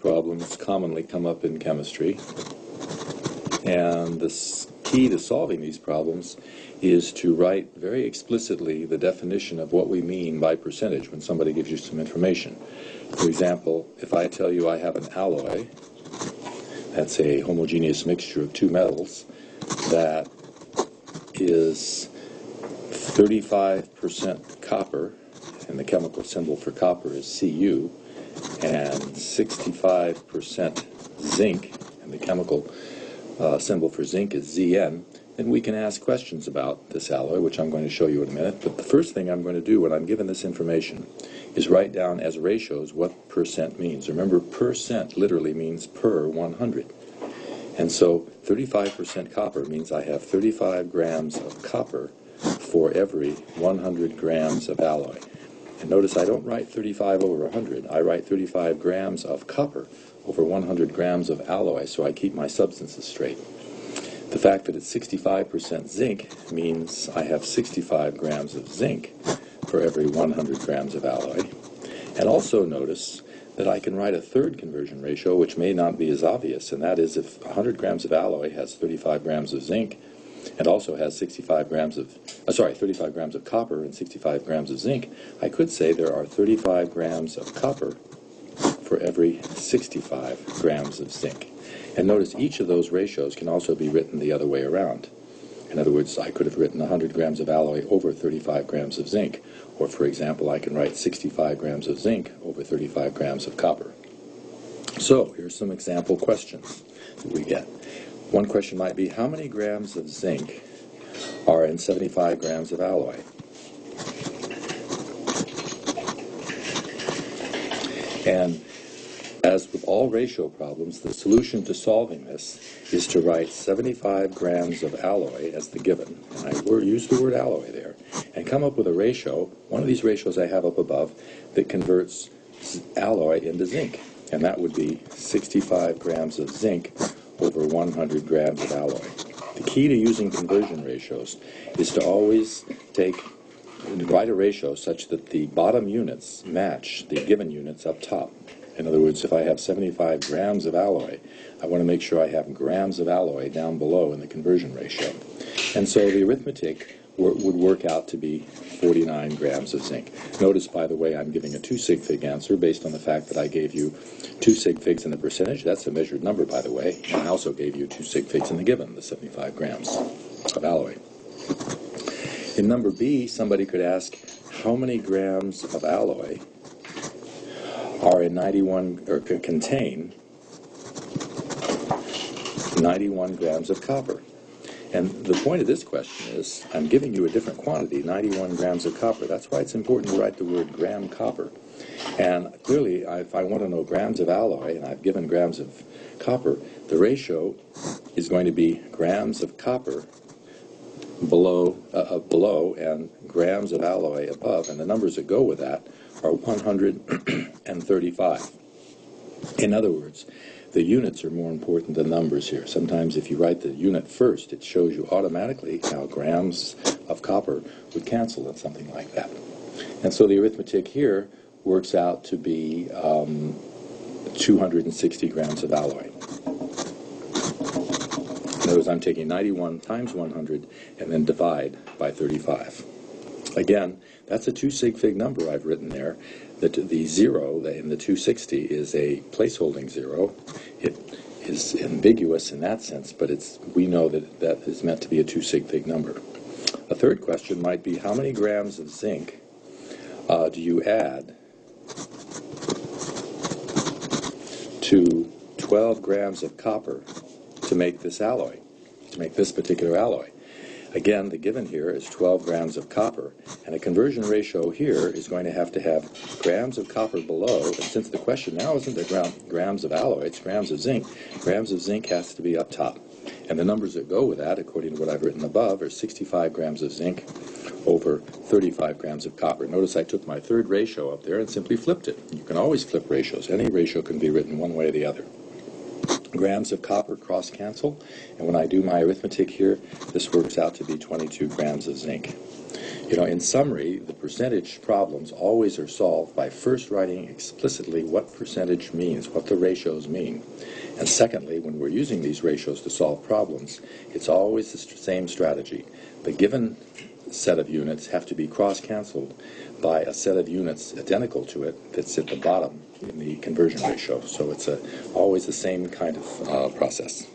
problems commonly come up in chemistry, and the key to solving these problems is to write very explicitly the definition of what we mean by percentage when somebody gives you some information. For example, if I tell you I have an alloy, that's a homogeneous mixture of two metals, that is 35% copper, and the chemical symbol for copper is Cu, and 65% zinc, and the chemical symbol for zinc is Zn, then we can ask questions about this alloy, which I'm going to show you in a minute. But the first thing I'm going to do when I'm given this information is write down as ratios what percent means. Remember, percent literally means per 100. And so 35% copper means I have 35 grams of copper for every 100 grams of alloy. And notice I don't write 35 over 100. I write 35 grams of copper over 100 grams of alloy, so I keep my substances straight. The fact that it's 65% zinc means I have 65 grams of zinc for every 100 grams of alloy. And also notice that I can write a third conversion ratio, which may not be as obvious, and that is if 100 grams of alloy has 35 grams of zinc and also has 35 grams of copper and 65 grams of zinc, I could say there are 35 grams of copper for every 65 grams of zinc. And notice each of those ratios can also be written the other way around. In other words, I could have written 100 grams of alloy over 35 grams of zinc. Or, for example, I can write 65 grams of zinc over 35 grams of copper. So, here's some example questions that we get. One question might be, how many grams of zinc are in 75 grams of alloy? And as with all ratio problems, the solution to solving this is to write 75 grams of alloy as the given, and I use the word alloy there, and come up with a ratio, one of these ratios I have up above, that converts alloy into zinc, and that would be 65 grams of zinc over 100 grams of alloy. The key to using conversion ratios is to always write a ratio such that the bottom units match the given units up top. In other words, if I have 75 grams of alloy, I want to make sure I have grams of alloy down below in the conversion ratio. And so the arithmetic would work out to be 49 grams of zinc. Notice, by the way, I'm giving a 2 sig fig answer based on the fact that I gave you 2 sig figs in the percentage. That's a measured number, by the way. And I also gave you 2 sig figs in the given, the 75 grams of alloy. In number B, somebody could ask, how many grams of alloy contain 91 grams of copper? And the point of this question is, I'm giving you a different quantity, 91 grams of copper. That's why it's important to write the word gram copper. And clearly, if I want to know grams of alloy, and I've given grams of copper, the ratio is going to be grams of copper below and grams of alloy above, and the numbers that go with that are 135. In other words, the units are more important than numbers here. Sometimes if you write the unit first, it shows you automatically how grams of copper would cancel in something like that. And so the arithmetic here works out to be 260 grams of alloy. In other words, I'm taking 91 times 100 and then divide by 35. Again, that's a 2 sig fig number I've written there. The zero in the 260 is a placeholding zero. It is ambiguous in that sense, but we know that that is meant to be a 2 sig fig number. A third question might be, how many grams of zinc do you add to 12 grams of copper to make this alloy, to make this particular alloy? Again, the given here is 12 grams of copper, and a conversion ratio here is going to have grams of copper below, and since the question now isn't grams of alloy, it's grams of zinc has to be up top. And the numbers that go with that, according to what I've written above, are 65 grams of zinc over 35 grams of copper. Notice I took my third ratio up there and simply flipped it. You can always flip ratios. Any ratio can be written one way or the other. Grams of copper cross-cancel, and when I do my arithmetic here, this works out to be 22 grams of zinc. You know, in summary, the percentage problems always are solved by first writing explicitly what percentage means, what the ratios mean. And secondly, when we're using these ratios to solve problems, it's always the same strategy. The given set of units have to be cross-canceled by a set of units identical to it that's at the bottom in the conversion ratio. So it's always the same kind of process.